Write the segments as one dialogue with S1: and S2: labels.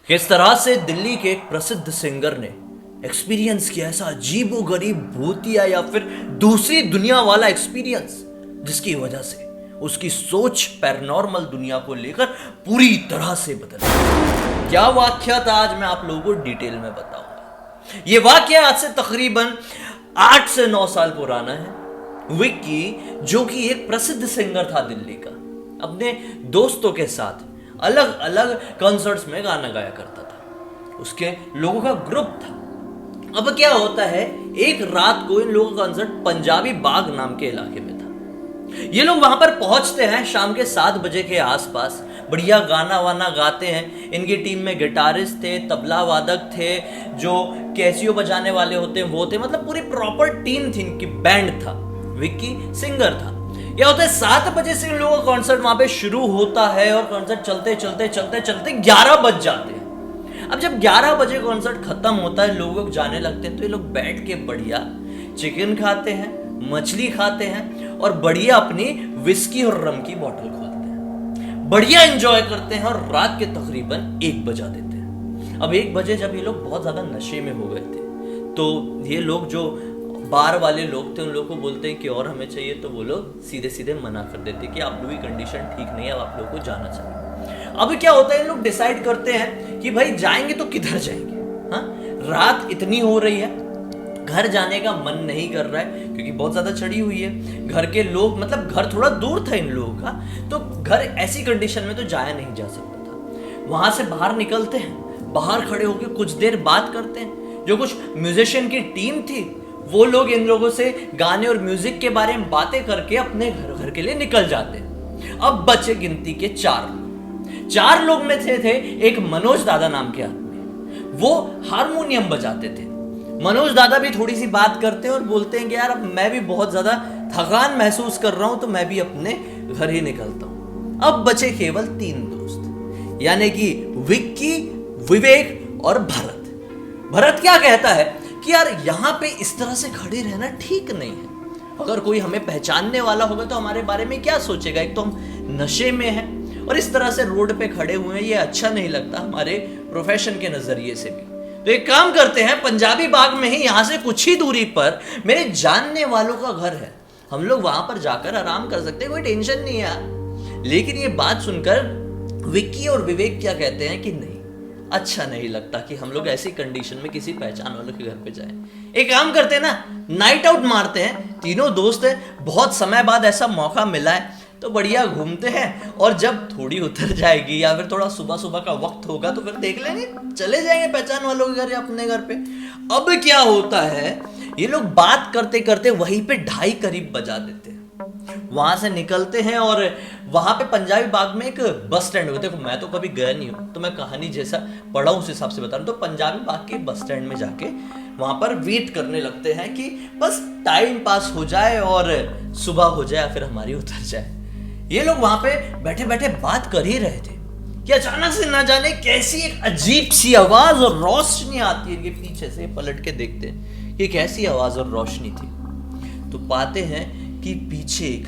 S1: किस तरह से दिल्ली के एक प्रसिद्ध सिंगर ने एक्सपीरियंस किया ऐसा अजीबोगरीब भूतिया या फिर दूसरी दुनिया वाला एक्सपीरियंस, जिसकी वजह से उसकी सोच पैरानॉर्मल दुनिया को लेकर पूरी तरह से बदल गई। क्या वाकया था आज मैं आप लोगों को डिटेल में बताऊंगा। यह वाकया आज से तकरीबन 8 से 9 साल पुराना है। विक्की, जो कि एक प्रसिद्ध सिंगर था दिल्ली का, अपने दोस्तों के साथ अलग अलग कॉन्सर्ट्स में गाना गाया करता था। उसके लोगों का ग्रुप था। अब क्या होता है, एक रात को इन लोगों का कॉन्सर्ट पंजाबी बाग नाम के इलाके में था। ये लोग वहां पर पहुंचते हैं शाम के 7 बजे के आसपास। बढ़िया गाना वाना गाते हैं। इनकी टीम में गिटारिस्ट थे, तबला वादक थे, जो कैसियो बजाने वाले होते हैं वो थे, मतलब पूरी प्रॉपर टीम थी, इनकी बैंड था। विक्की सिंगर था। क्या होता है, 7 बजे से इन लोगों का कॉन्सर्ट वहां पे शुरू होता है और कॉन्सर्ट चलते चलते चलते चलते 11 बज जाते हैं। अब जब 11 बजे कॉन्सर्ट खत्म होता है, लोग जाने लगते हैं, तो ये लोग बैठ के बढ़िया चिकन खाते हैं, मछली खाते हैं और बढ़िया अपनी विस्की और रम की बोतल खोलते हैं, बढ़िया एंजॉय करते हैं और रात के तकरीबन 1 बजा देते हैं। अब 1 बजे जब ये लोग बहुत ज्यादा नशे में हो गए थे, तो ये लोग जो बार वाले लोग थे उन लोगों को बोलते हैं कि और हमें चाहिए, तो वो लोग सीधे सीधे मना कर देते कि आप लोगों की कंडीशन ठीक नहीं है, अब आप लोगों को जाना चाहिए। अब क्या होता है, लोग डिसाइड करते हैं कि भाई जाएंगे तो किधर जाएंगे। हाँ, रात इतनी हो रही है, घर जाने का मन नहीं कर रहा है क्योंकि बहुत ज्यादा चढ़ी हुई है। घर के लोग, मतलब घर थोड़ा दूर था इन लोगों का, तो घर ऐसी कंडीशन में तो जाया नहीं जा सकता था। वहां से बाहर निकलते हैं, बाहर खड़े होकर कुछ देर बात करते हैं। जो कुछ म्यूजिशियन की टीम थी वो लोग इन लोगों से गाने और म्यूजिक के बारे में बातें करके अपने घर के लिए निकल जाते हैं। अब बचे गिनती के 4 लोग में थे एक मनोज दादा नाम के आदमी, वो हारमोनियम बजाते थे। मनोज दादा भी थोड़ी सी बात करते हैं और बोलते हैं कि यार अब मैं भी बहुत ज्यादा थकान महसूस कर रहा हूं, तो मैं भी अपने घर ही निकलता हूं। अब बचे केवल 3 दोस्त, यानी कि विक्की, विवेक और भरत। भरत क्या कहता है कि यार यहाँ पे इस तरह से खड़े रहना ठीक नहीं है। अगर कोई हमें पहचानने वाला होगा तो हमारे बारे में क्या सोचेगा। एक तो हम नशे में हैं और इस तरह से रोड पे खड़े हुए हैं, ये अच्छा नहीं लगता हमारे प्रोफेशन के नजरिए से भी। तो एक काम करते हैं, पंजाबी बाग में ही यहाँ से कुछ ही दूरी पर मेरे जानने वालों का घर है, हम लोग वहां पर जाकर आराम कर सकते हैं, कोई टेंशन नहीं है यार। लेकिन ये बात सुनकर विक्की और विवेक क्या कहते हैं कि नहीं, अच्छा नहीं लगता कि हम लोग ऐसी कंडीशन में किसी पहचान वालों के घर पे जाएं। एक काम करते हैं ना, नाइट आउट मारते हैं। तीनों दोस्त हैं, बहुत समय बाद ऐसा मौका मिला है, तो बढ़िया घूमते हैं और जब थोड़ी उतर जाएगी या फिर थोड़ा सुबह सुबह का वक्त होगा तो फिर देख लेंगे, चले जाएंगे पहचान वालों के घर या अपने घर पे। अब क्या होता है, ये लोग बात करते करते वहीं पे 2:30 करीब बजा देते हैं। वहां से निकलते हैं और वहां पे पंजाबी बाग में एक बस स्टैंड होता है। मैं तो कभी गया नहीं हूं, तो मैं कहानी जैसा पढ़ा उस हिसाब से बता रहा हूं। तो पंजाबी बाग के बस स्टैंड में जाके वहां पर वेट करने लगते हैं कि बस टाइम पास हो जाए और सुबह हो जाए, फिर हमारी उतर जाए। ये लोग वहां पे बैठे बैठे बात कर ही रहे थे कि अचानक से ना जाने कैसी एक अजीब सी आवाज और रोशनी आती है इनके पीछे से। पलट के देखते हैं कि कैसी आवाज और रोशनी थी, तो पाते हैं कि पीछे एक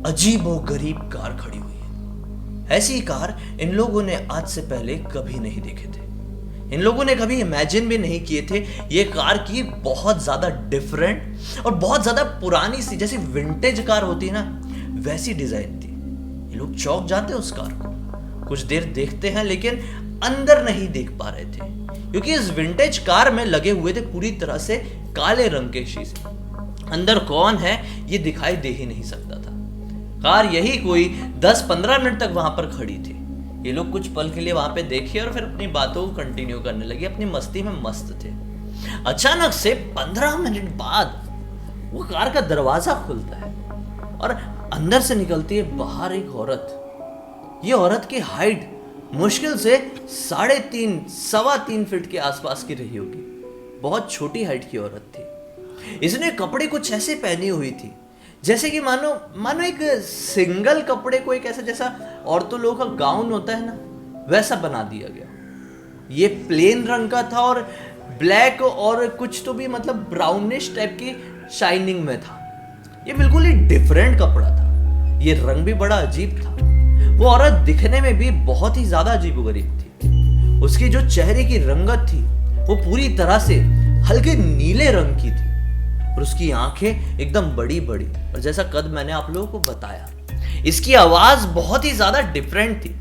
S1: अजीबोगरीब कार खड़ी हुई है। ऐसी कार इन लोगों ने आज से पहले कभी नहीं देखे थे। इन लोगों ने कभी इमेजिन भी नहीं किए थे। ये कार की बहुत ज्यादा डिफरेंट और बहुत ज्यादा पुरानी सी, जैसी विंटेज कार होती है ना, वैसी डिजाइन थी। ये लोग चौंक जाते हैं उस कार को, कुछ देर देखते हैं लेकिन अंदर नहीं देख पा रहे थे क्योंकि इस विंटेज कार में लगे हुए थे पूरी तरह से काले रंग के शीशे। अंदर कौन है ये दिखाई दे ही नहीं सकता था। कार यही कोई 10-15 मिनट तक वहां पर खड़ी थी। ये लोग कुछ पल के लिए वहां पे देखे और फिर अपनी बातों को कंटिन्यू करने लगे, अपनी मस्ती में मस्त थे। अचानक से 15 मिनट बाद वो कार का दरवाजा खुलता है और अंदर से निकलती है बाहर एक औरत। ये औरत की हाइट मुश्किल से 3.5 सवा 3 फीट के आसपास की रही होगी। बहुत छोटी हाइट की औरत थी। इसने कपड़े कुछ ऐसे पहनी हुई थी जैसे कि मानो एक सिंगल कपड़े को एक ऐसा, जैसा औरतों लोगों का गाउन होता है ना, वैसा बना दिया गया। ये प्लेन रंग का था और ब्लैक और कुछ तो भी मतलब ब्राउनिश टाइप की शाइनिंग में था। ये बिल्कुल ही डिफरेंट कपड़ा था। ये रंग भी बड़ा अजीब था। वो औरत दिखने में भी बहुत ही ज्यादा अजीबोगरीब थी। उसकी जो चेहरे की रंगत थी वो पूरी तरह से हल्के नीले रंग की थी और उसकी आंखें एकदम बड़ी बड़ी, और जैसा कद मैंने आप लोगों को बताया, इसकी आवाज बहुत ही ज्यादा डिफरेंट थी।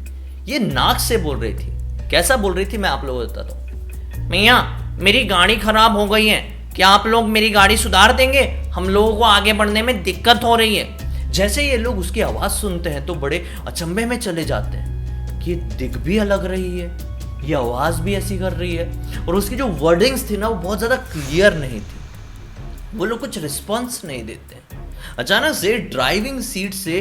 S1: ये नाक से बोल रही थी। कैसा बोल रही थी मैं आप लोगों को बताता हूँ। मियाँ, मेरी गाड़ी खराब हो गई है, क्या आप लोग मेरी गाड़ी सुधार देंगे? हम लोगों को आगे बढ़ने में दिक्कत हो रही है। जैसे ये लोग उसकी आवाज सुनते हैं तो बड़े अचंभे में चले जाते हैं कि दिख भी अलग रही है, ये आवाज भी ऐसी कर रही है, और उसकी जो वर्डिंग्स थी ना वो बहुत ज्यादा क्लियर नहीं थी। वो लोग कुछ रिस्पॉन्स नहीं देते। अचानक से ड्राइविंग सीट से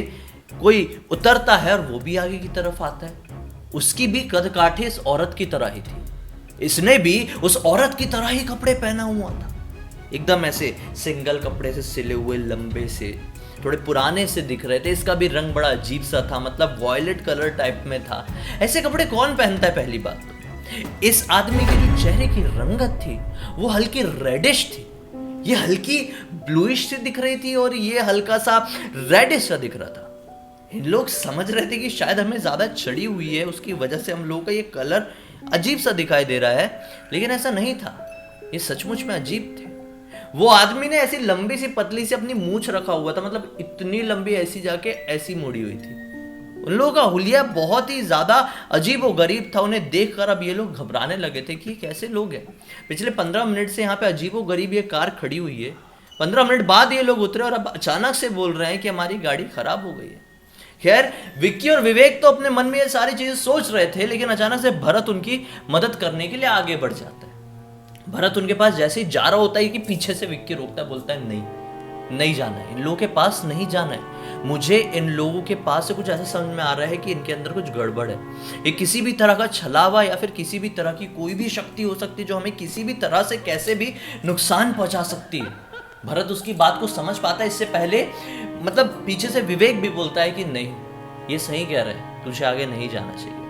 S1: कोई उतरता है और वो भी आगे की तरफ आता है। उसकी भी कद काठी इस औरत की तरह ही थी। इसने भी उस औरत की तरह ही कपड़े पहना हुआ था, एकदम ऐसे सिंगल कपड़े से सिले हुए, लंबे से, थोड़े पुराने से दिख रहे थे। इसका भी रंग बड़ा अजीब सा था, मतलब वॉयलेट कलर टाइप में था। ऐसे कपड़े कौन पहनता है पहली बात तो। इस आदमी के जो चेहरे की रंगत थी वो हल्की रेडिश थी, ये हल्की ब्लूइश से दिख रही थी और ये हल्का सा रेडिश सा दिख रहा था। इन लोग समझ रहे थे कि शायद हमें ज्यादा चढ़ी हुई है, उसकी वजह से हम लोगों का ये कलर अजीब सा दिखाई दे रहा है, लेकिन ऐसा नहीं था। ये सचमुच में अजीब थे। वो आदमी ने ऐसी लंबी सी पतली सी अपनी मूंछ रखा हुआ था, मतलब इतनी लंबी ऐसी जाके ऐसी मुड़ी हुई थी। उन लोगों का हुलिया बहुत ही ज्यादा अजीब और गरीब था। उन्हें देखकर अब ये लोग घबराने लगे थे कि कैसे लोग हैं। पिछले 15 मिनट से यहाँ पे अजीब और गरीब ये कार खड़ी हुई है, 15 मिनट बाद ये लोग उतरे और अब अचानक से बोल रहे हैं कि हमारी गाड़ी खराब हो गई है। खैर, विक्की और विवेक तो अपने मन में ये सारी चीजें सोच रहे थे, लेकिन अचानक से भरत उनकी मदद करने के लिए आगे बढ़ जाता है। भरत उनके पास जैसे ही जा रहा होता है कि पीछे से विक्की रोकता है, बोलता है नहीं जाना है, इन लोगों के पास नहीं जाना है। मुझे इन लोगों के पास से कुछ ऐसा समझ में आ रहा है कि इनके अंदर कुछ गड़बड़ है। ये किसी भी तरह का छलावा या फिर किसी भी तरह की कोई भी शक्ति हो सकती है जो हमें किसी भी तरह से कैसे भी नुकसान पहुंचा सकती है। भरत उसकी बात को समझ पाता है। इससे पहले मतलब पीछे से विवेक भी बोलता है कि नहीं, ये सही कह रहे हैं, तुझे आगे नहीं जाना चाहिए।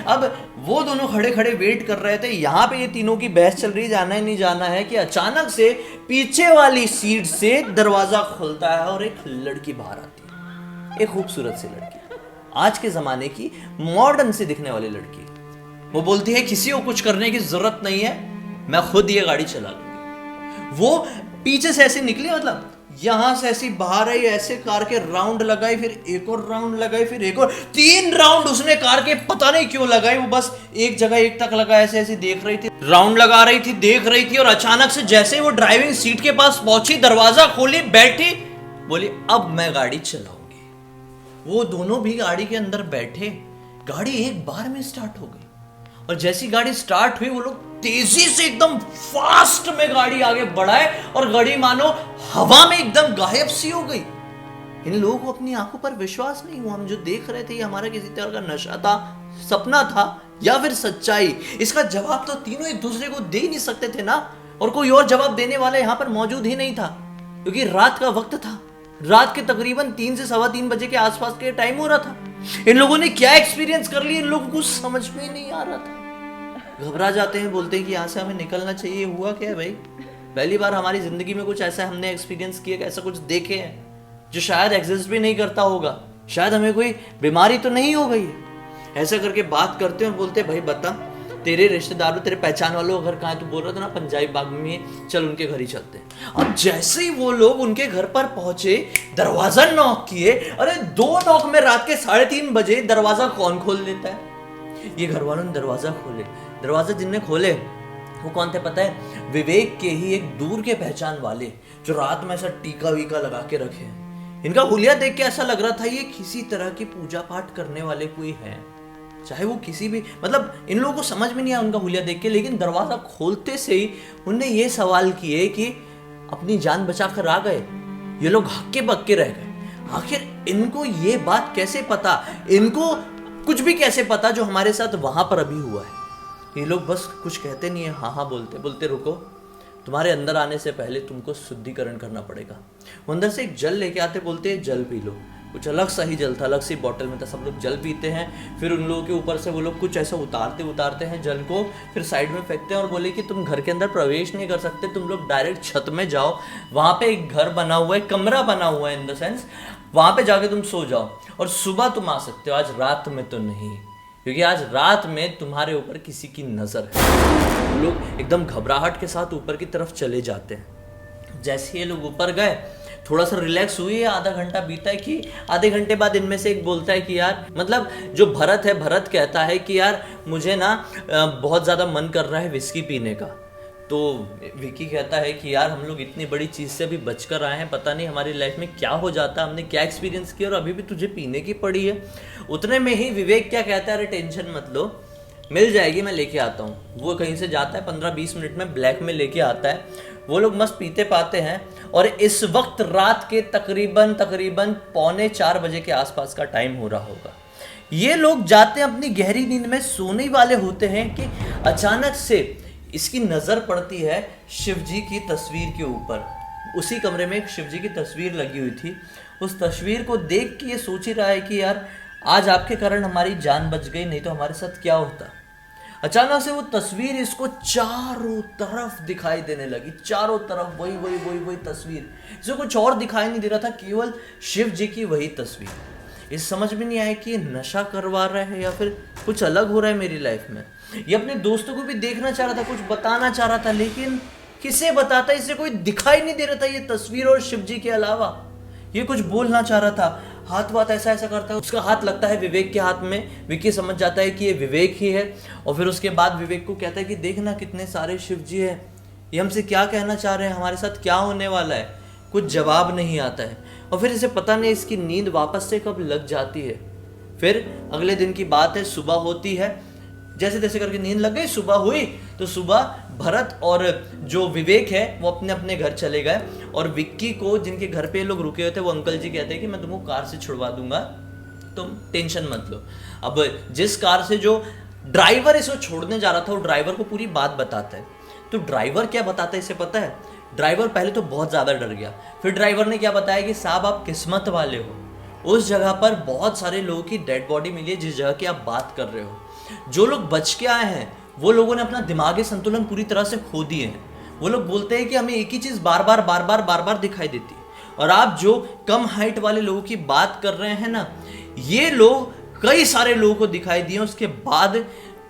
S1: अब वो दोनों खड़े खड़े वेट कर रहे थे। यहां पे ये तीनों की बहस चल रही है, जाना है नहीं जाना है, कि अचानक से पीछे वाली सीट से दरवाजा खुलता है और एक लड़की बाहर आती है। एक खूबसूरत सी लड़की, आज के जमाने की मॉडर्न से दिखने वाली लड़की। वो बोलती है किसी को कुछ करने की जरूरत नहीं है, मैं खुद ये गाड़ी चला लूंगी। वो पीछे से ऐसे निकली, मतलब यहां से ऐसी बाहर आई, ऐसे कार के राउंड लगाई, फिर एक और राउंड लगाई, फिर एक और 3 राउंड उसने कार के पता नहीं क्यों लगाई। वो बस एक जगह एक तक लगा, ऐसे ऐसे देख रही थी, राउंड लगा रही थी, देख रही थी, और अचानक से जैसे ही वो ड्राइविंग सीट के पास पहुंची, दरवाजा खोली, बैठी, बोली अब मैं गाड़ी चलाऊंगी। वो दोनों भी गाड़ी के अंदर बैठे। गाड़ी एक बार में स्टार्ट हो गई, और जैसी गाड़ी स्टार्ट हुई वो लोग तेजी से एकदम फास्ट में गाड़ी आगे बढ़ाए और गाड़ी मानो हवा में एकदम गायब सी हो गई। इन लोगों को अपनी आंखों पर विश्वास नहीं हुआ। हम जो देख रहे थे ये हमारा किसी तरह का नशा था, सपना था, या फिर सच्चाई? इसका जवाब तो तीनों एक दूसरे को दे ही नहीं सकते थे ना, और कोई और जवाब देने वाला यहां पर मौजूद ही नहीं था, क्योंकि रात का वक्त था। रात के तकरीबन 3 से 3:15 बजे के आसपास के टाइम हो रहा था। इन लोगों ने क्या एक्सपीरियंस कर लिया, इन लोगों को समझ में नहीं आ रहा था। घबरा जाते हैं, बोलते हैं कि यहाँ से हमें निकलना चाहिए। हुआ क्या है भाई? पहली बार हमारी जिंदगी में कुछ ऐसा हमने एक्सपीरियंस किया, ऐसा कुछ देखे हैं जो शायद एग्जिस्ट भी नहीं करता होगा। शायद हमें कोई बीमारी तो नहीं हो गई है। ऐसा करके बात करते हैं और बोलते हैं भाई बता, तेरे रिश्तेदारों, तेरे पहचान वालों घर कहाँ है? तू बोल रहा था ना पंजाबी बाग में, चल उनके घर ही चलते हैं। अब जैसे ही वो लोग उनके घर पर पहुंचे, दरवाजा नॉक किए। अरे 2 नॉक में रात के 3:30 बजे दरवाजा कौन खोल देता है? ये घर वालों ने दरवाजा खोले। दरवाजा जिनने खोले वो कौन थे पता है? विवेक के ही एक दूर के पहचान वाले, जो रात में ऐसा टीका वीका लगा के रखे हैं। इनका हुलिया देख के ऐसा लग रहा था ये किसी तरह की पूजा पाठ करने वाले कोई हैं, चाहे वो किसी भी, मतलब इन लोगों को समझ में नहीं आया उनका हुलिया देख के। लेकिन दरवाजा खोलते से ही उनने ये सवाल किए कि अपनी जान बचा कर आ गए, ये लोग हक्के बक्के रह गए। आखिर इनको ये बात कैसे पता, इनको कुछ भी कैसे पता जो हमारे साथ वहां पर अभी हुआ है? ये लोग बस कुछ कहते नहीं है, हाँ हाँ बोलते बोलते रुको, तुम्हारे अंदर आने से पहले तुमको शुद्धिकरण करना पड़ेगा। वो अंदर से एक जल लेके आते, बोलते हैं जल पी लो। कुछ अलग सा ही जल था, अलग सी बॉटल में था। सब लोग जल पीते हैं। फिर उन लोगों के ऊपर से वो लोग कुछ ऐसा उतारते हैं जल को, फिर साइड में फेंकते हैं और बोले कि तुम घर के अंदर प्रवेश नहीं कर सकते, तुम लोग डायरेक्ट छत में जाओ, वहां पे एक घर बना हुआ है, कमरा बना हुआ है इन द सेंस, वहां पे जाके तुम सो जाओ और सुबह तुम आ सकते हो, आज रात में तो नहीं, क्योंकि आज रात में तुम्हारे ऊपर किसी की नजर है। लोग एकदम घबराहट के साथ ऊपर की तरफ चले जाते हैं। जैसे ये लोग ऊपर गए, थोड़ा सा रिलैक्स हुई है, आधा घंटा बीता है कि आधे घंटे बाद इनमें से एक बोलता है कि यार, मतलब जो भरत है, भरत कहता है कि यार मुझे ना बहुत ज़्यादा मन कर रहा है विस्की पीने का। तो विकी कहता है कि यार हम लोग इतनी बड़ी चीज़ से अभी बचकर आए हैं, पता नहीं हमारी लाइफ में क्या हो जाता, हमने क्या एक्सपीरियंस किया और अभी भी तुझे पीने की पड़ी है। उतने में ही विवेक क्या कहता है, अरे टेंशन मत लो, मिल जाएगी, मैं लेके आता हूँ। वो कहीं से जाता है, 15-20 मिनट में ब्लैक में लेके आता है। वो लोग मस्त पीते पाते हैं और इस वक्त रात के तकरीबन 3:45 बजे के आसपास का टाइम हो रहा होगा। ये लोग जाते हैं अपनी गहरी नींद में, सोने वाले होते हैं कि अचानक से इसकी नजर पड़ती है शिव जी की तस्वीर के ऊपर। उसी कमरे में एक शिव जी की तस्वीर लगी हुई थी। उस तस्वीर को देख के ये सोच ही रहा है कि यार आज आपके कारण हमारी जान बच गई, नहीं तो हमारे साथ क्या होता। अचानक से वो तस्वीर इसको चारों तरफ दिखाई देने लगी, चारों तरफ वही तस्वीर। इसे कुछ और दिखाई नहीं दे रहा था, केवल शिव जी की वही तस्वीर। इस समझ में नहीं आया कि ये नशा करवा रहा है या फिर कुछ अलग हो रहा है मेरी लाइफ में। ये अपने दोस्तों को भी देखना चाह रहा था, कुछ बताना चाह रहा था, लेकिन किसे बताता, इसे कोई दिखाई नहीं दे रहा था ये तस्वीर और शिव जी के अलावा। ये कुछ बोलना चाह रहा था, हाथ वाथ ऐसा करता है, उसका हाथ लगता है विवेक के हाथ में। विक्की समझ जाता है कि ये विवेक ही है और फिर उसके बाद विवेक को कहता है कि देखना कितने सारे शिव जी हैं, ये हमसे क्या कहना चाह रहे हैं, हमारे साथ क्या होने वाला है। कुछ जवाब नहीं आता है और फिर इसे पता नहीं इसकी नींद वापस से कब लग जाती है। फिर अगले दिन की बात है, सुबह होती है, जैसे तैसे करके नींद लग गई। सुबह हुई तो सुबह भरत और जो विवेक है वो अपने अपने घर चले गए और विक्की को, जिनके घर पे लोग रुके हुए थे, वो अंकल जी कहते हैं कि मैं तुमको कार से छुड़वा दूंगा, तुम टेंशन मत लो। अब जिस कार से जो ड्राइवर इसको छोड़ने जा रहा था, वो ड्राइवर को पूरी बात बताता है। तो ड्राइवर क्या बताता है इसे पता है? ड्राइवर पहले तो बहुत ज़्यादा डर गया। फिर ड्राइवर ने क्या बताया कि साहब आप किस्मत वाले हो, उस जगह पर बहुत सारे लोगों की डेड बॉडी मिली है जिस जगह की आप बात कर रहे हो। जो लोग बच के आए हैं वो लोगों ने अपना दिमागी संतुलन पूरी तरह से खो दिए हैं। वो लोग बोलते हैं कि हमें एक ही चीज़ बार बार दिखाई देती है। और आप जो कम हाइट वाले लोगों की बात कर रहे हैं ना, ये लोग कई सारे लोगों को दिखाई दिए, उसके बाद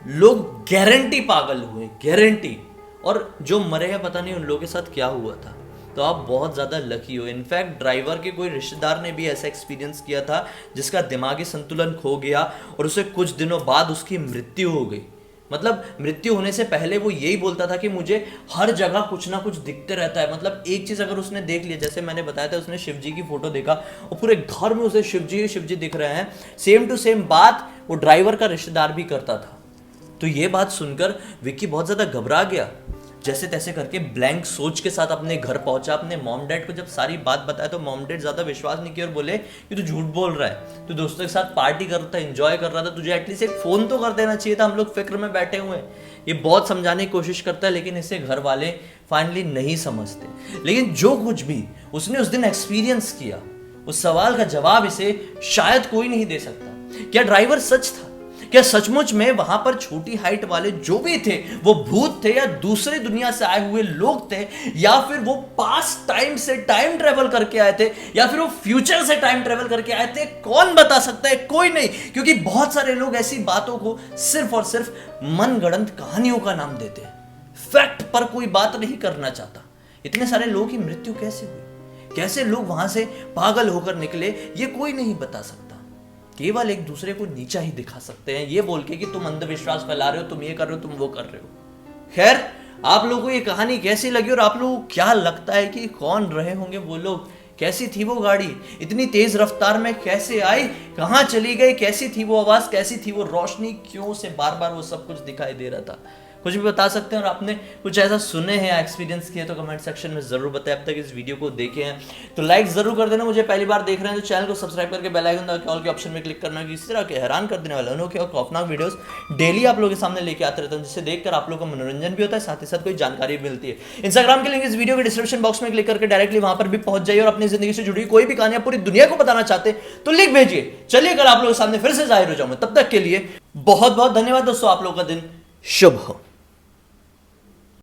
S1: लोग गारंटी पागल हुए, गारंटी। और जो मरे हैं पता नहीं उन लोगों के साथ क्या हुआ था। तो आप बहुत ज़्यादा लकी हो। इनफैक्ट ड्राइवर के कोई रिश्तेदार ने भी ऐसा एक्सपीरियंस किया था जिसका दिमागी संतुलन खो गया और उसे कुछ दिनों बाद उसकी मृत्यु हो गई। मतलब मृत्यु होने से पहले वो यही बोलता था कि मुझे हर जगह कुछ ना कुछ दिखते रहता है। मतलब एक चीज़ अगर उसने देख लिया, जैसे मैंने बताया था, उसने शिव जी की फोटो देखा और पूरे घर में उसे शिव जी दिख रहे हैं। सेम टू सेम बात वो ड्राइवर का रिश्तेदार भी करता था। तो ये बात सुनकर विक्की बहुत ज़्यादा घबरा गया। जैसे तैसे करके ब्लैंक सोच के साथ अपने घर पहुंचा। अपने मॉम डैड को जब सारी बात बताया तो मॉम डैड ज़्यादा विश्वास नहीं किया और बोले कि तू झूठ बोल रहा है, तू दोस्तों के साथ पार्टी कर रहा था, एंजॉय कर रहा था, तुझे एटलीस्ट एक फ़ोन तो कर देना चाहिए था, हम लोग फिक्र में बैठे हुए हैं। ये बहुत समझाने की कोशिश करता है लेकिन इसे घर वाले फाइनली नहीं समझते। लेकिन जो कुछ भी उसने उस दिन एक्सपीरियंस किया, उस सवाल का जवाब इसे शायद कोई नहीं दे सकता। क्या ड्राइवर सच था? क्या सचमुच में वहां पर छोटी हाइट वाले जो भी थे वो भूत थे, या दूसरे दुनिया से आए हुए लोग थे, या फिर वो पास्ट टाइम से टाइम ट्रेवल करके आए थे, या फिर वो फ्यूचर से टाइम ट्रेवल करके आए थे? कौन बता सकता है? कोई नहीं, क्योंकि बहुत सारे लोग ऐसी बातों को सिर्फ और सिर्फ मनगढ़ंत कहानियों का नाम देते हैं। फैक्ट पर कोई बात नहीं करना चाहता। इतने सारे लोगों की मृत्यु कैसे हुई, कैसे लोग वहां से पागल होकर निकले, ये कोई नहीं बता सकता। केवल एक दूसरे को नीचा ही दिखा सकते हैं, ये बोल के कि तुम अंधविश्वास फैला रहे हो, तुम ये कर रहे हो, तुम वो कर रहे हो। खैर, आप लोगों को ये कहानी कैसी लगी और आप लोगों को क्या लगता है कि कौन रहे होंगे वो लोग? कैसी थी वो गाड़ी, इतनी तेज रफ्तार में कैसे आई, कहाँ चली गई, कैसी थी वो आवाज, कैसी थी वो रोशनी, क्यों से बार बार वो सब कुछ दिखाई दे रहा था? कुछ भी बता सकते हैं। और आपने कुछ ऐसा सुने हैं या एक्सपीरियंस किए तो कमेंट सेक्शन में जरूर बताएं। अब तक इस वीडियो को देखे हैं तो लाइक जरूर कर देना। मुझे पहली बार देख रहे हैं तो चैनल को सब्सक्राइब करके बेल आइकन दबा के ऑल के ऑप्शन में क्लिक करना। इस तरह के हैरान कर देने वाले अनोखे और खौफनाक वीडियोस डेली आप लोगों के सामने लेके आते रहता हूं, जिससे देखकर आप लोगों को मनोरंजन भी होता है, साथ ही साथ कोई जानकारी भी मिलती है। इंस्टाग्राम के लिंक इस वीडियो के डिस्क्रिप्शन बॉक्स में क्लिक करके डायरेक्टली वहां पर भी पहुंच जाइए और अपनी जिंदगी से जुड़ी कोई भी कहानियां पूरी दुनिया को बताना चाहते तो लिख भेजिए। चलिए, अगर आप लोगों के सामने फिर से जाहिर हो जाऊंगा, तब तक के लिए बहुत बहुत धन्यवाद दोस्तों। आप लोगों का दिन शुभ हो।